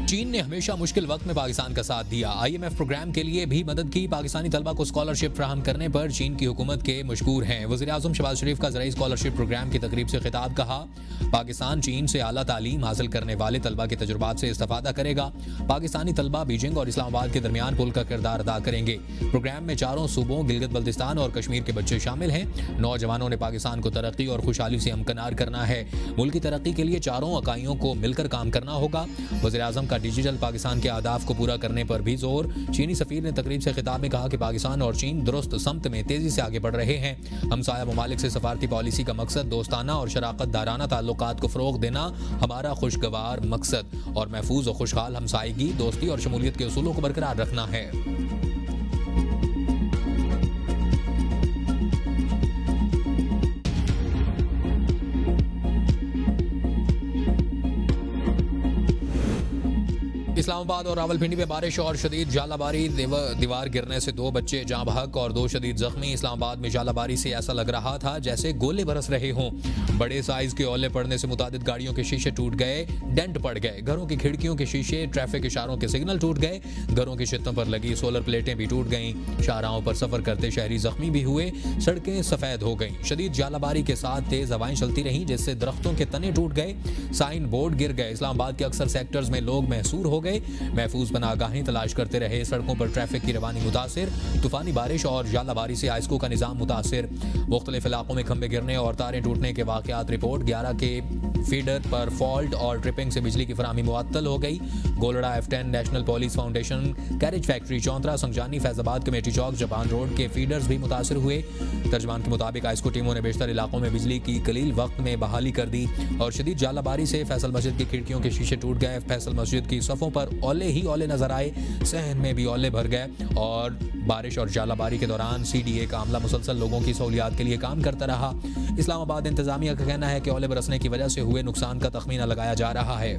चीन ने हमेशा मुश्किल वक्त में पाकिस्तान का साथ दिया। आईएमएफ प्रोग्राम के लिए भी मदद की। पाकिस्तानी तलबा को स्कॉलरशिप फराहम करने पर चीन की हुकूमत के मशकूर हैं। वज़ीर आज़म शहबाज शरीफ का ज़राई स्कॉलरशिप प्रोग्राम की तकरीब से खिताब। कहा, पाकिस्तान चीन से आला तालीम हासिल करने वाले तलबा के तजुर्बात से इस्तेफादा करेगा। पाकिस्तानी तलबा बीजिंग और इस्लामाबाद के दरमियान पुल का किरदार अदा करेंगे। प्रोग्राम में 4 सूबों गिलगित बल्तिस्तान और कश्मीर के बच्चे शामिल हैं। नौजवानों ने पाकिस्तान को तरक्की और खुशहाली से हमकनार करना है। मुल्क की तरक्की के लिए चारों इकाइयों को मिलकर काम करना होगा। वज़ीर आज़म का डिजिटल पाकिस्तान के आदाफ को पूरा करने पर भी जोर। चीनी सफीर ने तकरीब से खिताब में कहा कि पाकिस्तान और चीन दुरुस्त समत में तेजी से आगे बढ़ रहे हैं। हमसाया ममालिक से सफारती पॉलिसी का मकसद दोस्ताना और शराकत दाराना ताल्लुकात को फ़रोग देना हमारा खुशगवार मकसद और महफूज और खुशहाल हमसायगी, दोस्ती और शमूलियत के उसूलों को बरकरार रखना है। इस्लामाबाद और रावलपिंडी में बारिश और शदीद जालाबारी, दीवार गिरने से 2 बच्चे जाँ बहक और 2 शदीद जख्मी। इस्लामाबाद में जालाबारी से ऐसा लग रहा था जैसे गोले बरस रहे हों। बड़े साइज के ओले पड़ने से मुतादिद गाड़ियों के शीशे टूट गए, डेंट पड़ गए। घरों की खिड़कियों के शीशे, ट्रैफिक इशारों के सिग्नल टूट गए। घरों की छतों पर लगी सोलर प्लेटें भी टूट गईं। शाहराहों पर सफर करते शहरी जख्मी भी हुए। सड़कें सफेद हो गईं। शदीद जालाबारी के साथ तेज हवाएं चलती रहीं जिससे दरख्तों के तने टूट गए, साइन बोर्ड गिर गए। इस्लामाबाद के अक्सर सेक्टर्स में लोग महसूर हो गए। महफूज पनाहगाहें तलाश करते रहे। सड़कों पर ट्रैफिक की रवानी मुतासिर। तूफानी बारिश और जालाबारी से आइस्को का निजाम मुतासिर। मुख्तलिफ इलाकों में खंबे गिरने और तारें टूटने के वाकयात रिपोर्ट। 11 के फीडर पर फॉल्ट और ट्रिपिंग से बिजली की फराहमी मुअत्तल हो गई। Golra F10 national police foundation, carriage factory, Chauntra, Sangjani, Faizabad, committee Chowk, Japan road के फीडर्स भी मुतासिर हुए। तर्जमान के मुताबिक आइस्को टीमों ने बेशतर इलाकों में बिजली की कलील वक्त में बहाली कर दी और शदीद जालाबारी से फैसल मस्जिद की खिड़कियों के शीशे टूट गए। फैसल मस्जिद की सफ़ों पर ओले ही ओले नजर आए। सहन में भी ओले भर गए और बारिश और जालाबारी के दौरान CDA का अमला मुसलसल लोगों की सहूलियात के लिए काम करता रहा। इस्लामाबाद इंतजामिया का कहना है कि ओले बरसने की वजह से हुए नुकसान का तखमीना लगाया जा रहा है।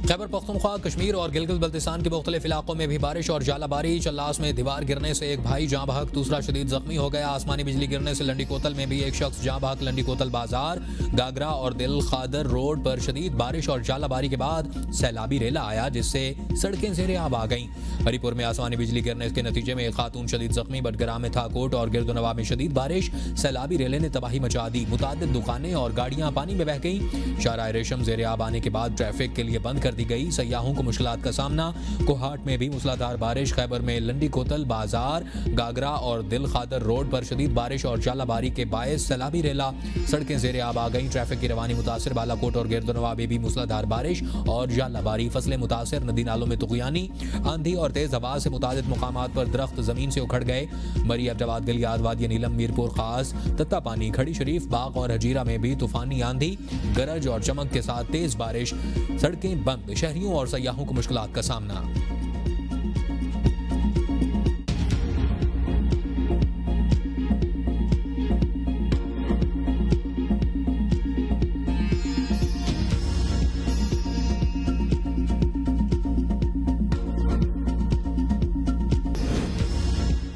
खैबर पख्तूनख्वा, कश्मीर और गिलगित बल्तिस्तान के मुख्तलिफ इलाकों में भी बारिश और जालाबारी। चल्लास में दीवार गिरने से एक भाई जाँ बहक, दूसरा शदीद जख्मी हो गया। आसमानी बिजली गिरने से लंडी कोतल में भी एक शख्स जाँ बहक। लंडी कोतल बाजार, गागरा और दिल खादर रोड पर शदीद बारिश और जालाबारी के बाद सैलाबी रेला आया जिससे सड़कें ज़ेरे आब आ गईं। हरीपुर में आसमानी बिजली गिरने के नतीजे में एक खातून शदीद जख्मी। बडगरा में थाकोट और गिरदोनवा में शदीद बारिश। सैलाबी रेले ने तबाही मचा दी। मुतादिद दुकानें और गाड़ियां पानी में बह गईं। शाहराह रेशम ज़ेरे आब आने के बाद ट्रैफिक के लिए बंद कर दी गई। सयाहों को मुश्किलात का सामना। कोहाट में भी मूसलाधार बारिश। खैबर में लंडी कोतल बाजार, गागरा और दिल खादर रोड पर शदीद बारिश और जालाबारी के बायस सैलाबी रेला, सड़कें ज़ेरे आब आ गईं। ट्रैफिक की रवानी मुतासिर। बालाकोट और गिरदोनवा में भी मूसलाधार बारिश और जालाबारी। फसलें मुतासिर। नदी नालों में तुगयानी। आंधी और तेज हवा से मुतादिद मुकामात पर दरख्त जमीन से उखड़ गए। मरी, अब्दाबाद, गलियात, वादी नीलम, मीरपुर खास, तत्ता पानी, खड़ी शरीफ, बाग और हजीरा में भी तूफानी आंधी, गरज और चमक के साथ तेज बारिश। सड़कें बंद। शहरियों और सयाहों को मुश्किलात का सामना।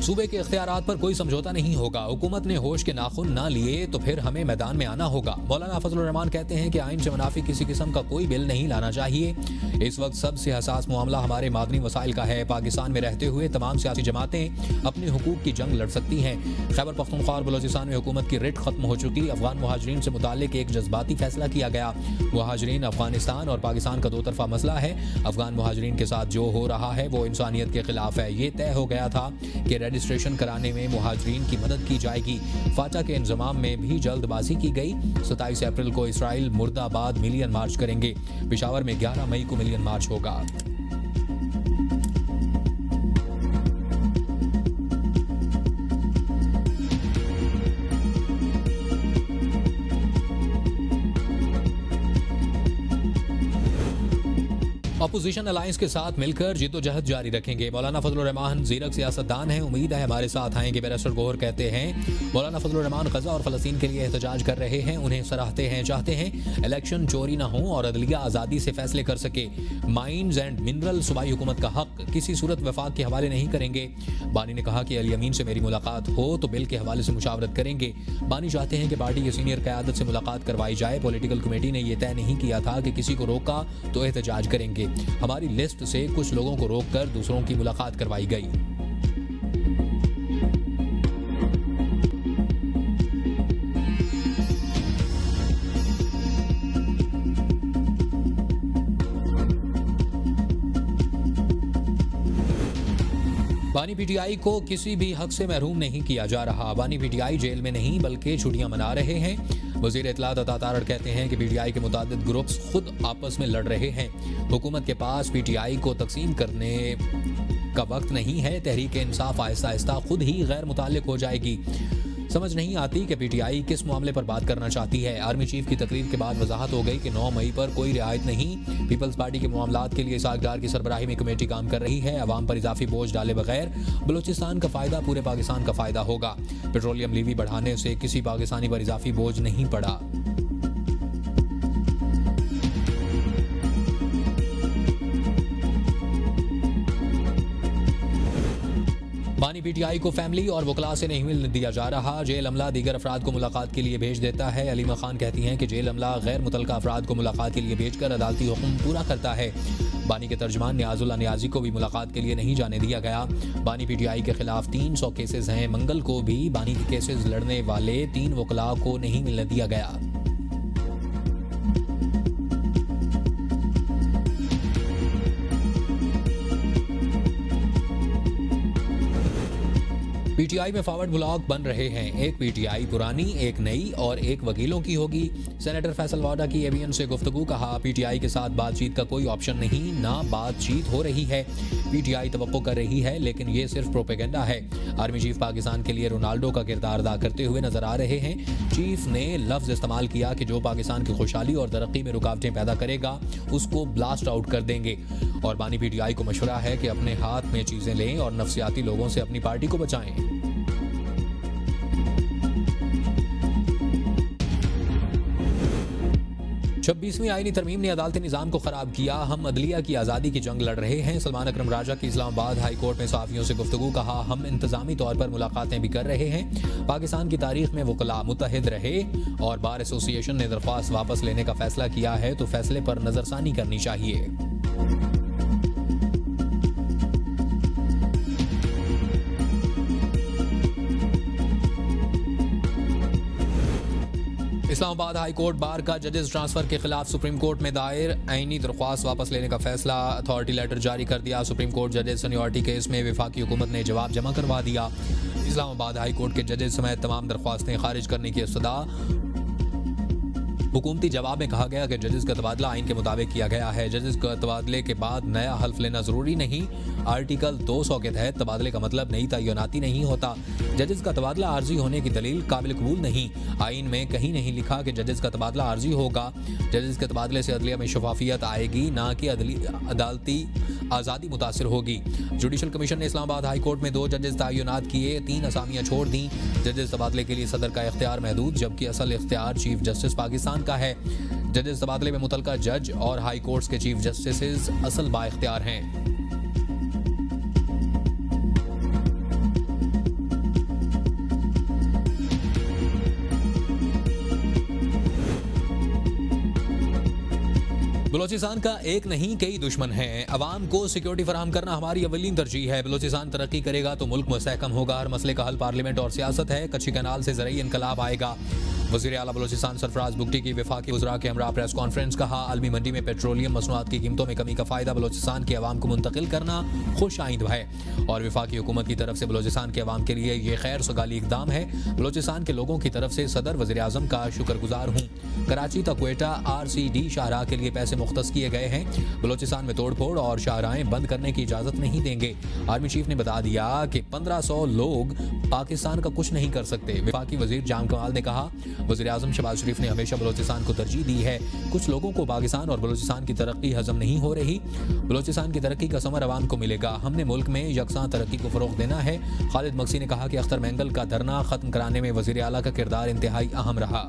सूबे के इख्तियारात पर कोई समझौता नहीं होगा। हुकूमत ने होश के नाखून ना लिए तो फिर हमें मैदान में आना होगा। मौलाना फजलुर रहमान कहते हैं कि आइन से मुनाफी किसी किस्म का कोई बिल नहीं लाना चाहिए। इस वक्त सबसे हसास मामला हमारे मादनी वसाइल का है। पाकिस्तान में रहते हुए तमाम सियासी जमातें अपने हुकूक की जंग लड़ सकती हैं। खैबर पख्तूनख्वा और बलोचिस्तान में हुकूमत की रिट खत्म हो चुकी। अफगान मुहाजिरीन से मुताल्लिक एक जज्बाती फैसला किया गया। मुहाजिरीन अफगानिस्तान और पाकिस्तान का 2 तरफा मसला है। अफगान मुहाजिरीन के साथ जो हो रहा है वो इंसानियत के खिलाफ है। ये तय हो गया था कि रजिस्ट्रेशन कराने में मुहाजिरीन की मदद की जाएगी। फाटा के इंजमाम में भी जल्दबाजी की गई। 27 अप्रैल को इसराइल मुर्दाबाद मिलियन मार्च करेंगे। पेशावर में 11 मई को मिलियन मार्च होगा। अपोजिशन अलायंस के साथ मिलकर जिद्दोजहद जारी रखेंगे। मौलाना फजलुर रहमान ज़ीरक सियासतदान हैं, उम्मीद है हमारे साथ आएंगे। बैरिस्टर गौहर कहते हैं मौलाना फजलुर रहमान गजा और फ़लस्तीन के लिए एहतजाज कर रहे हैं, उन्हें सराहते हैं, चाहते हैं इलेक्शन चोरी ना हो और अदलिया आज़ादी से फैसले कर सके। माइंस एंड मिनरल सूबाई हुकूमत का हक किसी सूरत वफाक के हवाले नहीं करेंगे। बानी ने कहा कि अली अमीन से मेरी मुलाकात हो तो बिल के हवाले से मुशावरत करेंगे। बानी चाहते हैं कि पार्टी की सीनियर क़यादत से मुलाकात करवाई जाए। पॉलिटिकल कमेटी ने यह तय नहीं किया था कि किसी को रोका तो एहतजाज करेंगे। हमारी लिस्ट से कुछ लोगों को रोककर दूसरों की मुलाकात करवाई गई। बानी पीटीआई को किसी भी हक से महरूम नहीं किया जा रहा। बानी पीटीआई जेल में नहीं बल्कि छुट्टियां मना रहे हैं। वजीर इत्तलात अता तारड़ कहते हैं कि पीटीआई के मुतादिद ग्रुप्स खुद आपस में लड़ रहे हैं। हुकूमत के पास पीटीआई को तकसीम करने का वक्त नहीं है। तहरीक इंसाफ आहिस्ता आहिस्ता खुद ही गैर मुताल्लिक हो जाएगी। समझ नहीं आती कि पीटीआई किस मामले पर बात करना चाहती है। आर्मी चीफ की तकरीर के बाद वजाहत हो गई कि 9 मई पर कोई रियायत नहीं। पीपल्स पार्टी के मामलात के लिए इसाक डार की सरबराही में कमेटी काम कर रही है। अवाम पर इजाफी बोझ डाले बगैर बलूचिस्तान का फ़ायदा पूरे पाकिस्तान का फ़ायदा होगा। पेट्रोलियम लीवी बढ़ाने से किसी पाकिस्तानी पर इजाफी बोझ नहीं पड़ा। बानी पीटीआई को फैमिली और वकला से नहीं मिलने दिया जा रहा। जेल अमला दीगर अफराद को मुलाकात के लिए भेज देता है। अलीमा खान कहती हैं कि जेल अमला गैर मुतलका अफराद को मुलाकात के लिए भेजकर अदालती हुक्म पूरा करता है। बानी के तर्जमान नियाजुल्लाह नियाजी को भी मुलाकात के लिए नहीं जाने दिया गया। बानी पीटीआई के खिलाफ 300 केसेस हैं। मंगल को भी बानी के केसेस लड़ने वाले 3 वकला को नहीं मिलने दिया गया। पीटीआई में फॉरवर्ड ब्लॉक बन रहे हैं। एक पीटीआई पुरानी, एक नई और एक वकीलों की होगी। सेनेटर फैसल वाडा की एबीएन से गुफ्तगू। कहा पीटीआई के साथ बातचीत का कोई ऑप्शन नहीं, ना बातचीत हो रही है। पीटीआई तवक्को कर रही है लेकिन ये सिर्फ प्रोपेगेंडा है। आर्मी चीफ पाकिस्तान के लिए रोनाल्डो का किरदार अदा करते हुए नजर आ रहे हैं। चीफ ने लफ्ज इस्तेमाल किया कि जो पाकिस्तान की खुशहाली और तरक्की में रुकावटें पैदा करेगा उसको ब्लास्ट आउट कर देंगे। और बानी पीटीआई को मशवरा है कि अपने हाथ में चीजें लें और नफसियाती लोगों से अपनी पार्टी को बचाएं। 26वीं आईनी तरमीम ने अदालती निज़ाम को ख़राब किया। हम अदलिया की आज़ादी की जंग लड़ रहे हैं। सलमान अकरम राजा की इस्लामाबाद हाई कोर्ट में सहाफ़ियों से गुफ्तगू। कहा हम इंतज़ामी तौर पर मुलाकातें भी कर रहे हैं। पाकिस्तान की तारीख में वकला मुत्तहिद रहे और बार एसोसिएशन ने दरख्वास्त वापस लेने का फैसला किया है तो फैसले पर नज़रसानी करनी चाहिए। इस्लामाबाद हाई कोर्ट बार का जजेस ट्रांसफर के खिलाफ सुप्रीम कोर्ट में दायर आईनी दरख्वास्त वापस लेने का फैसला। अथॉरिटी लेटर जारी कर दिया। सुप्रीम कोर्ट जजेस सीनियरिटी केस में वफाकी हुकूमत ने जवाब जमा करवा दिया। इस्लामाबाद हाई कोर्ट के जजेस समेत तमाम दरख्वास्तें खारिज करने की इस्तदा। हुकूमती जवाब में कहा गया कि जजेस का तबादला आइन के मुताबिक किया गया है। जजेस का तबादले के बाद नया हल्फ लेना जरूरी नहीं। आर्टिकल 200 के तहत तबादले का मतलब नई तयनाती नहीं होता। जजेस का तबादला आर्जी होने की दलील काबिल कबूल नहीं। आइन में कहीं नहीं लिखा कि जजेस का तबादला आर्जी होगा। जजेस के तबादले से अदलिया में शफाफियत आएगी, ना कि अदालती आज़ादी मुतासर होगी। जुडिशल कमीशन ने इस्लामाबाद हाई कोर्ट में 2 जजेस तयनात किए, 3 असामियाँ छोड़ दी। जजेस तबादले के लिए सदर का इख्तियार महदूद, जबकि असल इख्तियार चीफ जस्टिस पाकिस्तान का है। जजेस तबादले में मुतलका जज और हाई कोर्ट्स के चीफ जस्टिस असल बाइख्तियार हैं। बलोचिस्तान का एक नहीं कई दुश्मन है। अवाम को सिक्योरिटी फराहम करना हमारी अव्वलीन तरजीह है। बलोचिस्तान तरक्की करेगा तो मुल्क मुस्तहकम होगा। हर मसले का हल पार्लियामेंट और सियासत है। कच्ची कैनाल से ज़रई इनकलाब आएगा। वज़ीर आला बलोचिस्तान सरफराज बुगटी की वफाकी वज़रा के हमरा प्रेस कॉन्फ्रेंस। कहा आलमी मंडी में पेट्रोलियम मसनूआत की कीमतों में कमी का फ़ायदा बलोचिस्तान के अवाम को मुंतकिल करना खुश आइंद है और वफाकी हुकूमत की तरफ से बलोचिस्तान के अवाम के लिए ये खैर सगाली इकदाम है। बलोचिस्तान के लोगों की तरफ से सदर वज़ीर आज़म का शुक्रगुजार हूँ। कराची तक क्वेटा RCD शाहराह के लिए पैसे मुख्तस किए गए हैं। बलोचिस्तान में तोड़ फोड़ और शाहराहें बंद करने की इजाज़त नहीं देंगे। आर्मी चीफ ने बता दिया कि 1500 लोग पाकिस्तान का कुछ नहीं कर सकते। वफाकी वज़ीर जाम कमाल ने कहा वज़ीर आज़म शहबाज शरीफ ने हमेशा बलूचिस्तान को तरजीह दी है। कुछ लोगों को पाकिस्तान और बलूचिस्तान की तरक्की हजम नहीं हो रही। बलूचिस्तान की तरक्की का समर अवाम को मिलेगा। हमने मुल्क में यकसां तरक्की को फ़रोग़ देना है। खालिद मक्सी ने कहा कि अख्तर मैंगल का धरना ख़त्म कराने में वज़ीर आला का किरदार इंतहाई अहम रहा।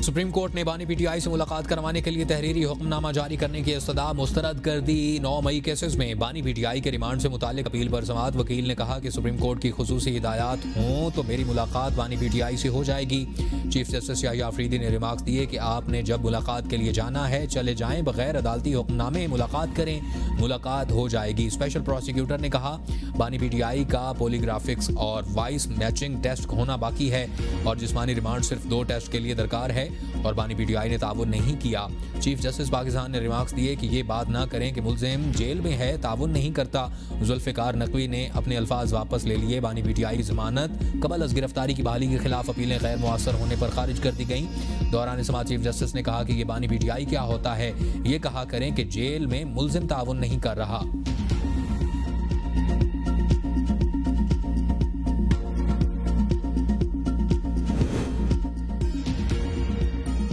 सुप्रीम कोर्ट ने बानी पीटीआई से मुलाकात करवाने के लिए तहरीरी हुक्मनामा जारी करने की इस्तदा मुस्तरद कर दी। 9 मई केसेस में बानी पीटीआई के रिमांड से मुताल्लिक अपील पर समाअत वकील ने कहा कि सुप्रीम कोर्ट की खुसूसी हिदायत हों तो मेरी मुलाकात बानी पीटीआई से हो जाएगी। चीफ जस्टिस याहिया अफरीदी ने रिमार्क्स दिए कि आपने जब मुलाकात के लिए जाना है चले जाएं, बगैर अदालती हुक्मनामे मुलाकात करें, मुलाकात हो जाएगी। स्पेशल प्रोसिक्यूटर ने कहा बानी पीटीआई का पॉलीग्राफिक्स और वॉइस मैचिंग टेस्ट होना बाकी है और जिस्मानी रिमांड सिर्फ 2 टेस्ट के लिए दरकार है और बानी पीटीआई ने ताउन नहीं किया। चीफ जस्टिस पाकिस्तान ने रिमार्क्स दिए कि ये बात ना करें कि मुल्जिम जेल में है, ताउन नहीं करता। जुल्फ़िकार नकवी ने अपने अल्फाज वापस ले लिए। बानी पीटीआई की जमानत कबल अज गिरफ्तारी की बहाली के खिलाफ अपीलें गैर मुअस्सर होने पर खारिज कर दी गई। दौरान समाअत चीफ जस्टिस ने कहा कि ये बानी पीटीआई क्या होता है, ये कहा करें कि जेल में मुल्जिम ताउन नहीं कर रहा।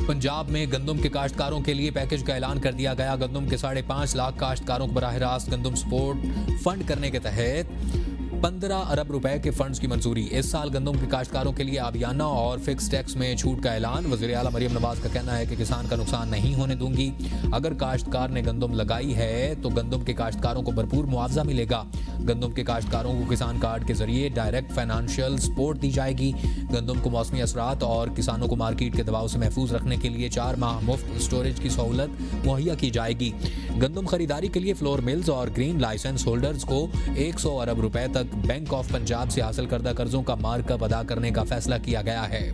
पंजाब में गंदम के काश्तकारों के लिए पैकेज का ऐलान कर दिया गया। गंदम के 5.5 लाख काश्तकारों को बराह रास्त गंदम सपोर्ट फंड करने के तहत 15 अरब रुपए के फंड्स की मंजूरी। इस साल गंदम के काश्तकारों के लिए आबियाना और फिक्स टैक्स में छूट का ऐलान। वज़ीर आला मरियम नवाज का कहना है कि किसान का नुकसान नहीं होने दूंगी। अगर काश्तकार ने गंदम लगाई है तो गंदम के काश्तकारों को भरपूर मुआवजा मिलेगा। गंदम के काश्तकारों को किसान कार्ड के जरिए डायरेक्ट फाइनेंशियल सपोर्ट दी जाएगी। गंदम को मौसमी असरात और किसानों को मार्केट के दबाव से महफूज रखने के लिए 4 माह मुफ्त स्टोरेज की सहूलत मुहैया की जाएगी। गंदम खरीदारी के लिए फ्लोर मिल्स और ग्रीन लाइसेंस होल्डर्स को 100 अरब रुपए तक बैंक ऑफ पंजाब से हासिल करदा कर्जों का मार्कअप अदा करने का फैसला किया गया है।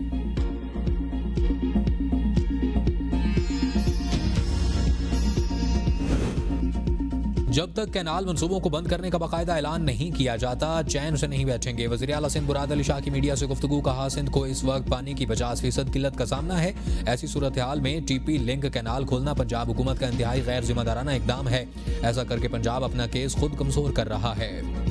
जब तक कैनाल मंसूबों को बंद करने का बाकायदा ऐलान नहीं किया जाता चैन से नहीं बैठेंगे। वज़ीर आला सिंध मुराद अली शाह की मीडिया से गुफ्तगू। कहा सिंध को इस वक्त पानी की 50% किल्लत का सामना है। ऐसी सूरत हाल में टीपी लिंक कैनाल खोलना पंजाब हुकूमत का इंतहाई गैर जिम्मेदाराना इकदाम है। ऐसा करके पंजाब अपना केस खुद कमजोर कर रहा है।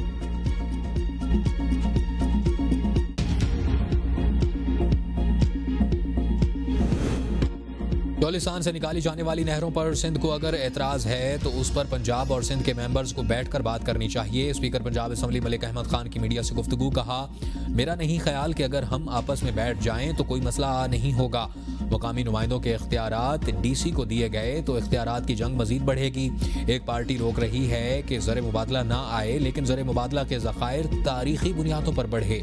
बलूचिस्तान से निकाली जाने वाली नहरों पर सिंध को अगर एतराज़ है तो उस पर पंजाब और सिंध के मेंबर्स को बैठकर बात करनी चाहिए। स्पीकर पंजाब असम्बली मलिक अहमद खान की मीडिया से गुफ्तगू। कहा मेरा नहीं ख्याल कि अगर हम आपस में बैठ जाएं तो कोई मसला नहीं होगा। मकामी नुमाइंदों के इख्तियारात डीसी को दिए गए तो इख्तियारात की जंग मजीद बढ़ेगी। एक पार्टी रोक रही है कि ज़र मुबादला ना आए लेकिन ज़र मुबादला के ज़खायर तारीखी बुनियादों पर बढ़े।